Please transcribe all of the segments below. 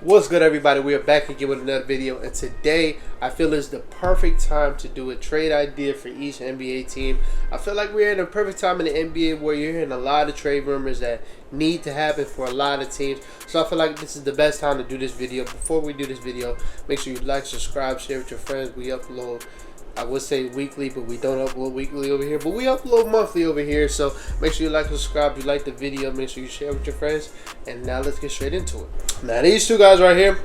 What's good, everybody? We are back again with another video, and today I feel is the perfect time to do a trade idea for each NBA team. I feel like we're in a perfect time in the NBA where you're hearing a lot of trade rumors that need to happen for a lot of teams. So I feel like this is the best time to do this video. Before we do this video, make sure you like, subscribe, share with your friends. We upload, I would say weekly, but we don't upload weekly over here. But we upload monthly over here. So make sure you like, subscribe. If you like the video, make sure you share with your friends. And now let's get straight into it. Now these two guys right here,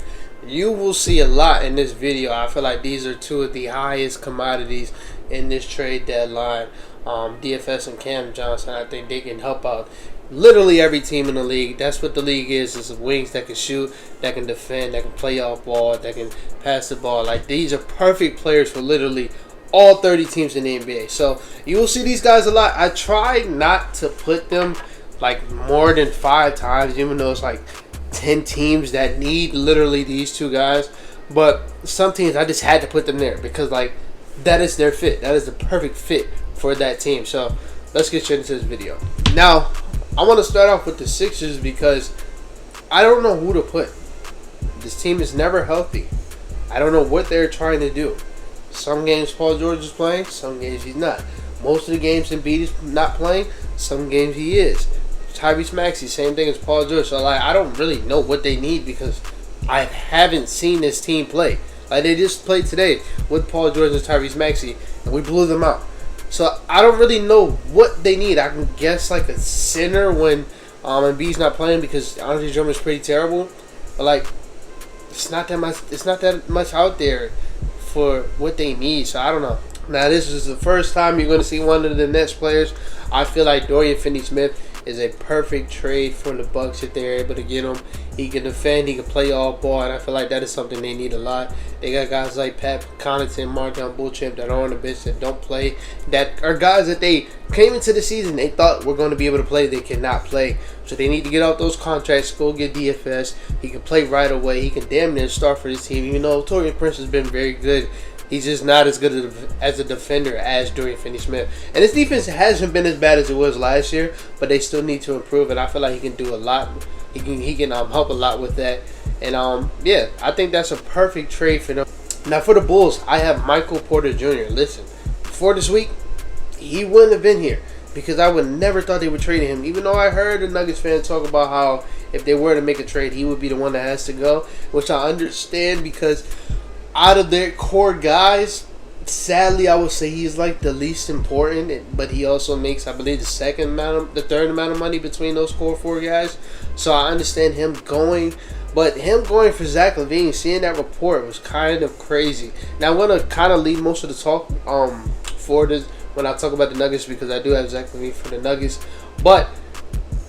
you will see a lot in this video. I feel like these are two of the highest commodities in this trade deadline. DFS and Cam Johnson. I think they can help out literally every team in the league. That's what the league is wings that can shoot, that can defend, that can play off ball, that can pass the ball. Like, these are perfect players for literally all 30 teams in the NBA. So you will see these guys a lot. I try not to put them like more than 5 times, even though it's like 10 teams that need literally these two guys. But some teams I just had to put them there because like that is their fit. That is the perfect fit for that team. So let's get straight into this video. Now I want to start off with the Sixers because I don't know who to put. This team is never healthy. I don't know what they're trying to do. Some games Paul George is playing, some games he's not. Most of the games Embiid is not playing, some games he is. Tyrese Maxey, same thing as Paul George. So like, I don't really know what they need because I haven't seen this team play. Like, they just played today with Paul George and Tyrese Maxey, and we blew them out. So I don't really know what they need. I can guess like a center when Embiid's not playing because Andre Drummond is pretty terrible. But like, it's not that much. It's not that much out there for what they need. So I don't know. Now this is the first time you're going to see one of the Nets players. I feel like Dorian Finney-Smith is a perfect trade for the Bucks if they're able to get him. He can defend, he can play all ball, and I feel like that is something they need a lot. They got guys like Pat Connaughton, Marjon Beauchamp that are on the bench that don't play, that are guys that they came into the season they thought were going to be able to play. They cannot play, so they need to get out those contracts, go get DFS. He can play right away. He can damn near start for this team, even though Taurean Prince has been very good. He's just not as good as a defender as Dorian Finney-Smith. And his defense hasn't been as bad as it was last year, but they still need to improve, and I feel like he can do a lot. He can help a lot with that. And yeah, I think that's a perfect trade for them. Now for the Bulls, I have Michael Porter Jr. Listen, before this week, he wouldn't have been here because I would never thought they would trade him. Even though I heard the Nuggets fans talk about how if they were to make a trade, he would be the one that has to go, which I understand because out of their core guys, sadly, I would say he's like the least important, but he also makes, I believe, the third amount of money between those core 4 guys. So I understand him going, but him going for Zach LaVine, seeing that report was kind of crazy. Now I'm gonna kind of leave most of the talk for this when I talk about the Nuggets because I do have Zach LaVine for the Nuggets, but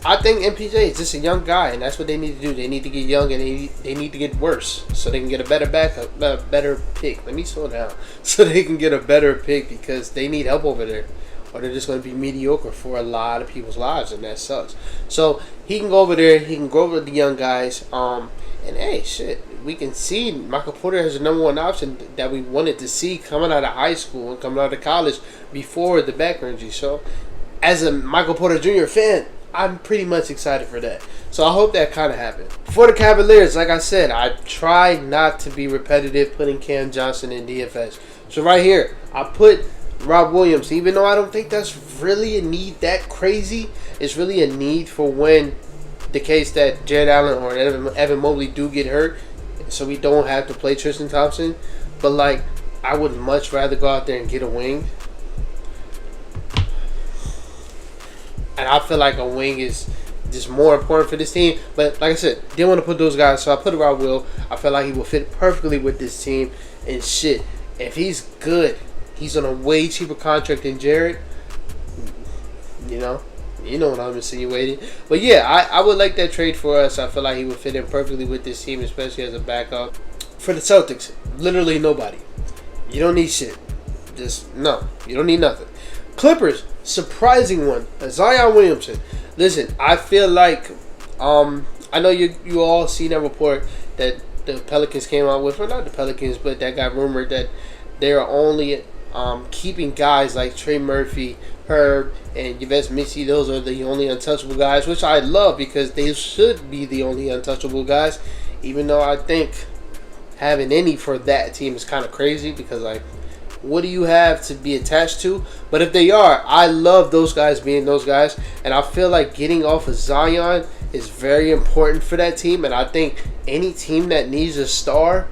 I think MPJ is just a young guy, and that's what they need to do. They need to get young, and they need to get worse so they can get a better backup, a better pick. Let me slow down. So they can get a better pick because they need help over there, or they're just going to be mediocre for a lot of people's lives, and that sucks. So he can go over there. He can go over the young guys. And hey, shit, we can see Michael Porter has the #1 option that we wanted to see coming out of high school and coming out of college before the back injury. So as a Michael Porter Jr. fan, I'm pretty much excited for that. So I hope that kind of happened. For the Cavaliers, like I said, I try not to be repetitive putting Cam Johnson in DFS. So right here, I put Rob Williams. Even though I don't think that's really a need that crazy, it's really a need for when the case that Jared Allen or Evan Mobley do get hurt, so we don't have to play Tristan Thompson. But like, I would much rather go out there and get a wing. And I feel like a wing is just more important for this team. But like I said, didn't want to put those guys, so I put Rob Will. I feel like he will fit perfectly with this team. And shit, if he's good, he's on a way cheaper contract than Jared. You know what I'm insinuating. But yeah, I would like that trade for us. I feel like he would fit in perfectly with this team, especially as a backup. For the Celtics, literally nobody. You don't need shit. No, you don't need nothing. Clippers, surprising one, Zion Williamson. Listen, I feel like I know you all seen that report that the Pelicans came out with, or not the Pelicans, but that got rumored that they're only keeping guys like Trey Murphy, Herb, and Yves Missi. Those are the only untouchable guys, which I love because they should be the only untouchable guys. Even though I think having any for that team is kind of crazy because, like, what do you have to be attached to? But if they are, I love those guys being those guys. And I feel like getting off of Zion is very important for that team. And I think any team that needs a star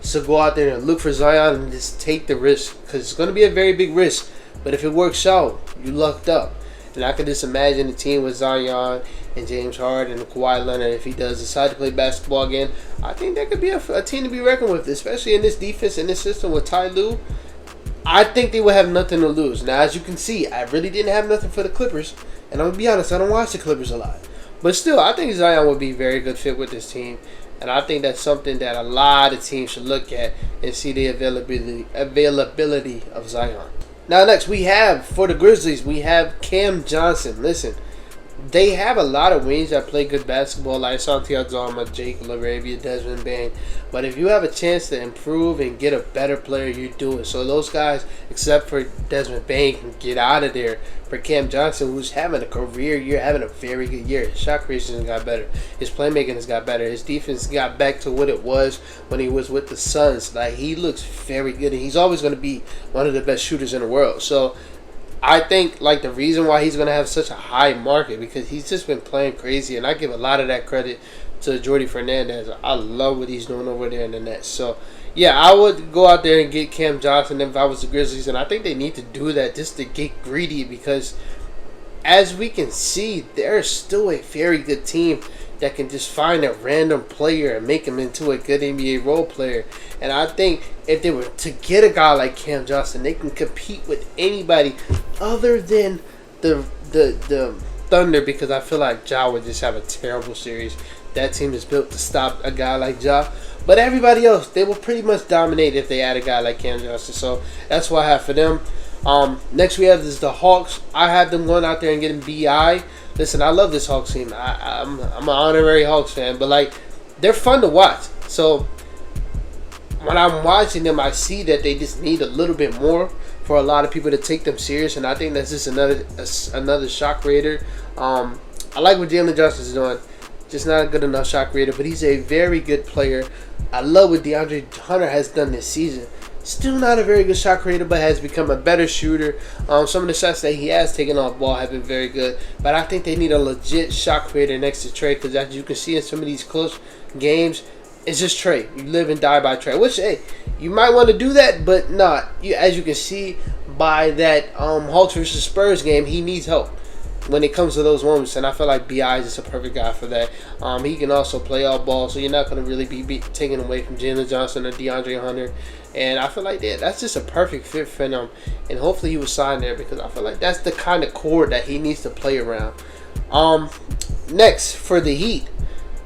should go out there and look for Zion and just take the risk. Because it's going to be a very big risk. But if it works out, you lucked up. And I can just imagine a team with Zion and James Harden and Kawhi Leonard, if he does decide to play basketball again, I think that could be a team to be reckoned with, especially in this defense, in this system with Ty Lue. I think they will have nothing to lose. Now, as you can see, I really didn't have nothing for the Clippers. And I'm going to be honest, I don't watch the Clippers a lot. But still, I think Zion would be a very good fit with this team. And I think that's something that a lot of teams should look at and see the availability of Zion. Now, next, we have, for the Grizzlies, we have Cam Johnson. Listen, they have a lot of wings that play good basketball, like Santiago Zama, Jake LaRavia, Desmond Bain. But if you have a chance to improve and get a better player, you do it. So those guys, except for Desmond Bain, can get out of there. For Cam Johnson, who's having a career year, having a very good year. His shot creation has got better. His playmaking has got better. His defense got back to what it was when he was with the Suns. Like, he looks very good, and he's always going to be one of the best shooters in the world. So I think, like, the reason why he's going to have such a high market, because he's just been playing crazy, and I give a lot of that credit to Jordi Fernandez. I love what he's doing over there in the Nets. So, yeah, I would go out there and get Cam Johnson if I was the Grizzlies, and I think they need to do that just to get greedy, because as we can see, they're still a very good team that can just find a random player and make him into a good NBA role player. And I think if they were to get a guy like Cam Johnson, they can compete with anybody other than the Thunder, because I feel like Ja would just have a terrible series. That team is built to stop a guy like Ja. But everybody else, they will pretty much dominate if they add a guy like Cam Johnson. So that's what I have for them. Next we have is the Hawks. I have them going out there and getting BI. Listen, I love this Hawks team. I'm an honorary Hawks fan, but, like, they're fun to watch. So when I'm watching them, I see that they just need a little bit more for a lot of people to take them serious, and I think that's just another shot creator. I like what Jalen Johnson's doing. Just not a good enough shot creator, but he's a very good player. I love what DeAndre Hunter has done this season. Still not a very good shot creator, but has become a better shooter. Some of the shots that he has taken off ball have been very good. But I think they need a legit shot creator next to Trey, because as you can see in some of these close games, it's just Trey. You live and die by Trey. Which, hey, you might want to do that, but not. As you can see by that Hawks versus Spurs game, he needs help when it comes to those moments, and I feel like BI is just a perfect guy for that. He can also play all ball, so you're not going to really be taken away from Jalen Johnson or DeAndre Hunter. And I feel like that's just a perfect fit for him, and hopefully he will sign there, because I feel like that's the kind of core that he needs to play around. Next, for the Heat,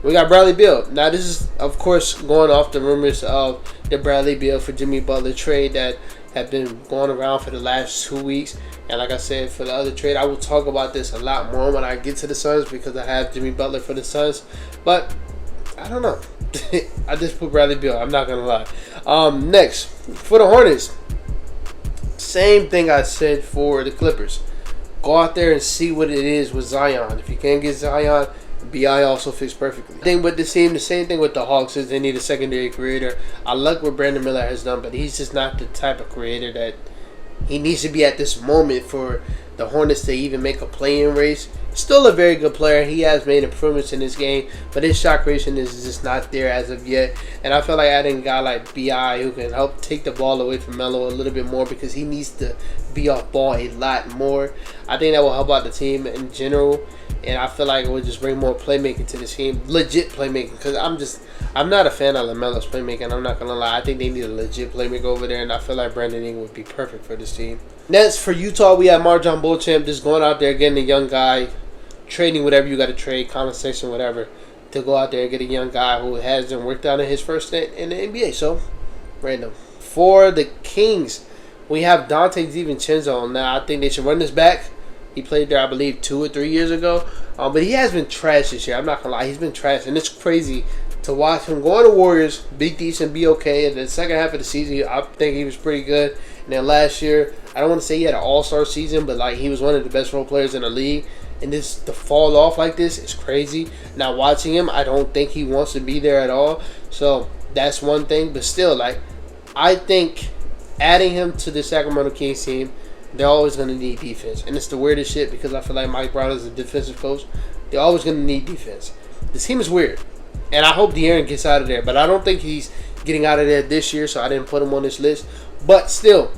we got Bradley Beal. Now, this is, of course, going off the rumors of the Bradley Beal for Jimmy Butler trade that have been going around for the last 2 weeks. And like I said, for the other trade, I will talk about this a lot more when I get to the Suns, because I have Jimmy Butler for the Suns. But I don't know. I just put Bradley Beal. I'm not going to lie. Next, for the Hornets, same thing I said for the Clippers. Go out there and see what it is with Zion. If you can't get Zion, BI also fits perfectly. I think with the same thing with the Hawks is they need a secondary creator. I like what Brandon Miller has done, but he's just not the type of creator that he needs to be at this moment for the Hornets to even make a play-in race. Still a very good player. He has made improvements in this game, but his shot creation is just not there as of yet. And I feel like adding a guy like BI who can help take the ball away from Melo a little bit more, because he needs to be off ball a lot more. I think that will help out the team in general. And I feel like it would just bring more playmaking to this team. Legit playmaking. Because I'm not a fan of LaMelo's playmaking. I'm not going to lie. I think they need a legit playmaker over there. And I feel like Brandon Ingram would be perfect for this team. Next, for Utah, we have MarJon Beauchamp just going out there, getting a young guy, trading whatever you got to trade, compensation, whatever, to go out there and get a young guy who hasn't worked out in his first stint in the NBA. So, random. For the Kings, we have Dante DiVincenzo. Now, I think they should run this back. He played there, I believe, 2 or 3 years ago. But he has been trash this year. I'm not going to lie. He's been trash. And it's crazy to watch him go on the Warriors, be decent, be okay. In the second half of the season, I think he was pretty good. And then last year, I don't want to say he had an all-star season, but, like, he was one of the best role players in the league. and this to fall off like this is crazy. Now watching him, I don't think he wants to be there at all. So that's one thing. But still, like, I think adding him to the Sacramento Kings team, they're always going to need defense. And it's the weirdest shit because I feel like Mike Brown is a defensive coach. They're always going to need defense. This team is weird. And I hope De'Aaron gets out of there. But I don't think he's getting out of there this year, so I didn't put him on this list. But still,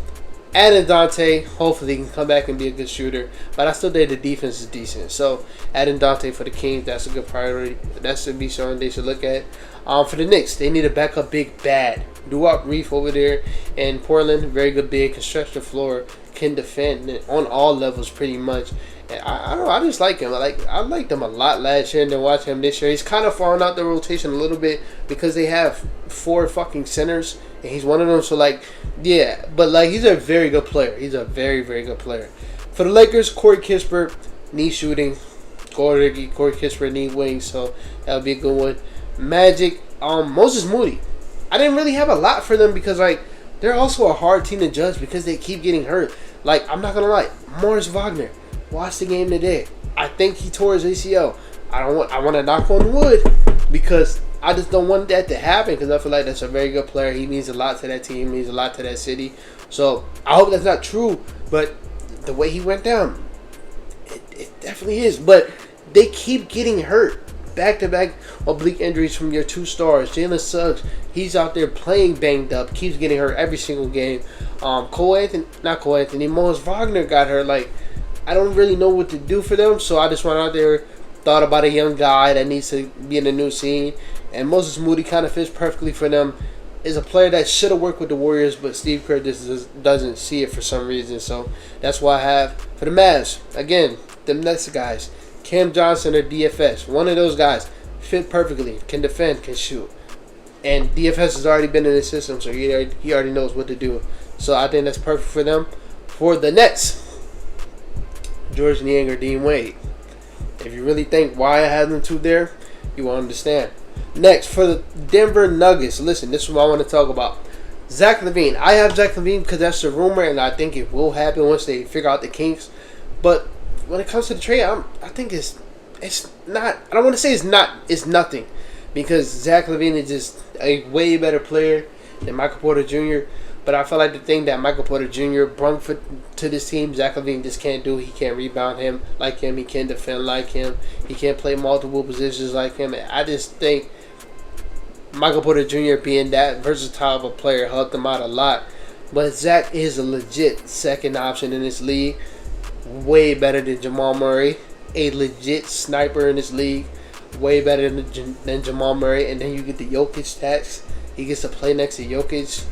adding Dante, hopefully he can come back and be a good shooter. But I still think the defense is decent. So adding Dante for the Kings, that's a good priority. That should be something they should look at. For the Knicks, they need a backup big bad. Duop Reef over there in Portland, very good big, can stretch the floor, can defend on all levels pretty much. And I don't know, I just like him. I liked him a lot last year, and then watching him this year, he's kind of falling out the rotation a little bit because they have 4 fucking centers, and he's one of them. So like, yeah, but like he's a very good player. He's a very, very good player. For the Lakers, Corey Kispert, need shooting. Corey Kispert need wings, so that would be a good one. Magic, Moses Moody. I didn't really have a lot for them because like they're also a hard team to judge because they keep getting hurt. Like, I'm not gonna lie, Morris Wagner. Watch the game today. I think he tore his ACL. I want to knock on wood because I just don't want that to happen because I feel like that's a very good player. He means a lot to that team. He means a lot to that city. So I hope that's not true. But the way he went down, it definitely is. But they keep getting hurt. Back-to-back oblique injuries from your 2 stars. Jalen Suggs, he's out there playing banged up. Keeps getting hurt every single game. Morris Wagner got hurt. Like, I don't really know what to do for them, so I just went out there, thought about a young guy that needs to be in a new scene, and Moses Moody kind of fits perfectly for them. Is a player that should have worked with the Warriors, but Steve Kerr just doesn't see it for some reason, so that's why I have. For the Mavs, again, them next guys, Cam Johnson or DFS, one of those guys, fit perfectly, can defend, can shoot. And DFS has already been in the system, so he already knows what to do. So I think that's perfect for them. For the Nets, George Niang or Dean Wade. If you really think why I have them 2 there, you will understand. Next, for the Denver Nuggets, listen, this is what I want to talk about. Zach LaVine. I have Zach LaVine because that's the rumor, and I think it will happen once they figure out the kinks. But when it comes to the trade, I think it's not. I don't want to say it's nothing, because Zach LaVine is just a way better player than Michael Porter Jr. But I feel like the thing that Michael Porter Jr. brought to this team, Zach LaVine just can't do. He can't rebound him like him. He can't defend like him. He can't play multiple positions like him. And I just think Michael Porter Jr. being that versatile of a player helped him out a lot. But Zach is a legit second option in this league. Way better than Jamal Murray. A legit sniper in this league. Way better than Jamal Murray. And then you get the Jokic tax. He gets to play next to Jokic.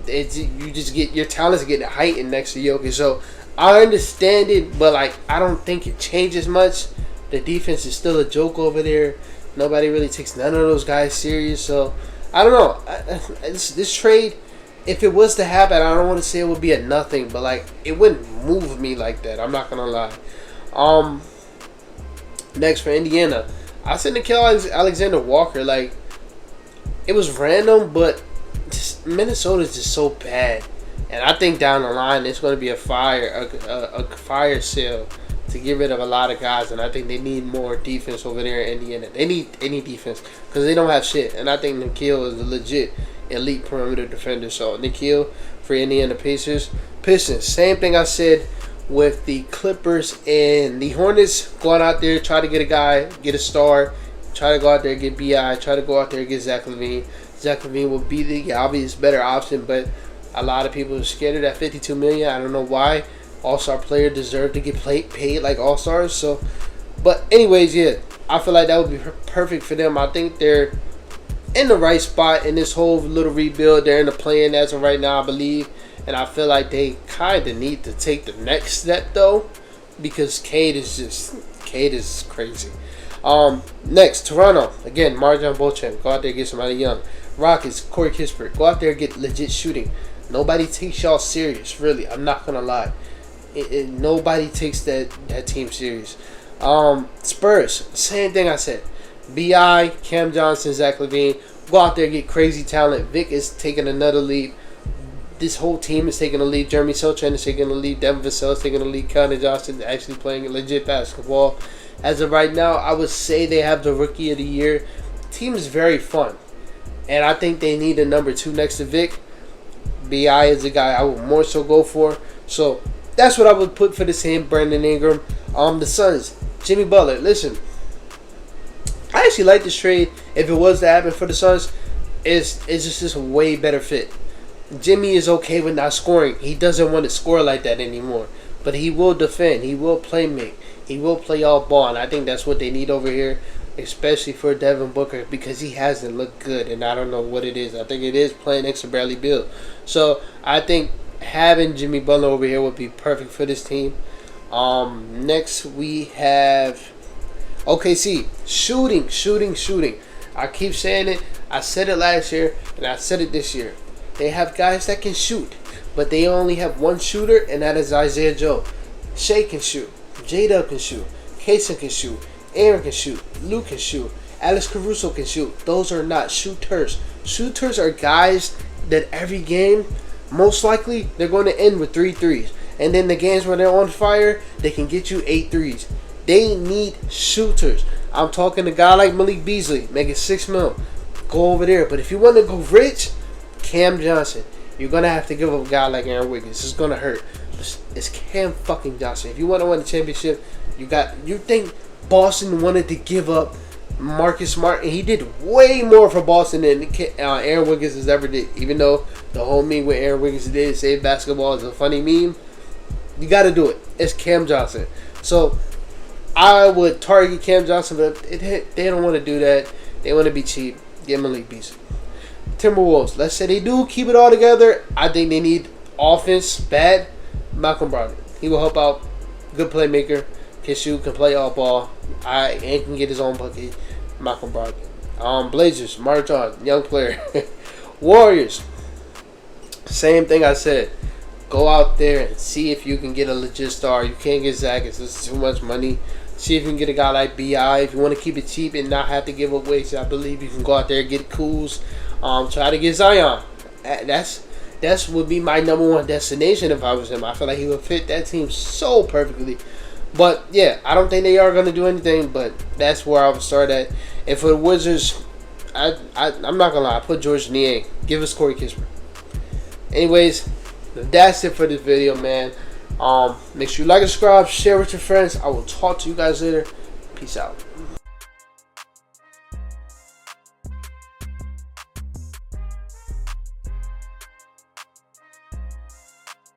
You just get your talents getting heightened next to Jokic. So I understand it, but like I don't think it changes much. The defense is still a joke over there. Nobody really takes none of those guys serious. So I don't know. This trade, if it was to happen, I don't want to say it would be a nothing, but like it wouldn't move me like that. I'm not gonna lie. Next for Indiana, I said Nickeil Alexander Walker. Like it was random, but Minnesota's just so bad, and I think down the line it's going to be a fire sale to get rid of a lot of guys, and I think they need more defense over there in Indiana. They need any defense because they don't have shit, and I think Nickeil is a legit elite perimeter defender. So Nickeil for Indiana Pacers. Pistons, same thing I said with the Clippers and the Hornets. Going out there, try to get a guy, get a star, try to go out there and get B.I., try to go out there and get Zach LaVine. Zach LaVine will be the obvious better option, but a lot of people are scared of that $52 million. I don't know why. All-star player deserve to get paid like all-stars. So, but anyways, yeah, I feel like that would be perfect for them. I think they're in the right spot in this whole little rebuild. They're in the play-in as of right now, I believe, and I feel like they kind of need to take the next step though, because Cade is crazy. Next, Toronto again, MarJon Beauchamp, go out there and get somebody young. Rockets, Corey Kispert, go out there and get legit shooting. Nobody takes y'all serious, really. I'm not gonna lie. Nobody takes that team serious. Spurs, same thing I said. B.I., Cam Johnson, Zach LaVine, go out there and get crazy talent. Vic is taking another leap. this whole team is taking a lead. Jeremy Sochan is taking a lead. Devin Vassell is taking a lead. Keldon Johnson actually playing legit basketball. As of right now, I would say they have the Rookie of the Year. The team is very fun. And I think they need a number 2 next to Vic. B.I. is the guy I would more so go for. So that's what I would put for the same Brandon Ingram. The Suns, Jimmy Butler. Listen, I actually like this trade. If it was to happen for the Suns, it's just a way better fit. Jimmy is okay with not scoring. He doesn't want to score like that anymore. But he will defend. He will play make. He will play all ball. And I think that's what they need over here, especially for Devin Booker, because he hasn't looked good. And I don't know what it is. I think it is playing next to Bradley Beal. So I think having Jimmy Butler over here would be perfect for this team. Next we have OKC. Shooting. I keep saying it. I said it last year, and I said it this year. They have guys that can shoot, but they only have one shooter, and that is Isaiah Joe. Shea can shoot. J-Dub can shoot. Kaysen can shoot. Aaron can shoot. Luke can shoot. Alex Caruso can shoot. Those are not shooters. Shooters are guys that every game, most likely, they're going to end with 3 threes. And then the games where they're on fire, they can get you 8 threes. They need shooters. I'm talking to a guy like Malik Beasley, making $6 million. Go over there. But if you want to go rich, Cam Johnson. You're going to have to give up a guy like Aaron Wiggins. It's going to hurt. It's Cam fucking Johnson. If you want to win the championship, you think Boston wanted to give up Marcus Smart, and he did way more for Boston than Aaron Wiggins has ever did. Even though the whole meme with Aaron Wiggins did save basketball is a funny meme, you got to do it. It's Cam Johnson. So I would target Cam Johnson, but they don't want to do that. They want to be cheap. Get Malik Beasley. Timberwolves. Let's say they do keep it all together. I think they need offense bad. Malcolm Brogdon. He will help out. Good playmaker. Can shoot. Can play all ball. And can get his own bucket. Malcolm Brogdon. Blazers. Marjon. Young player. Warriors. Same thing I said. Go out there and see if you can get a legit star. You can't get Zach. It's too much money. See if you can get a guy like B.I. If you want to keep it cheap and not have to give up weights, I believe you can go out there and get Kuz. Try to get Zion. That's would be my number 1 destination if I was him. I feel like he would fit that team so perfectly. But yeah, I don't think they are going to do anything. But that's where I would start at. And for the Wizards, I'm not gonna lie. I put George Niang. Give us Corey Kispert. Anyways, that's it for this video, man. Make sure you like and subscribe, share with your friends. I will talk to you guys later. Peace out.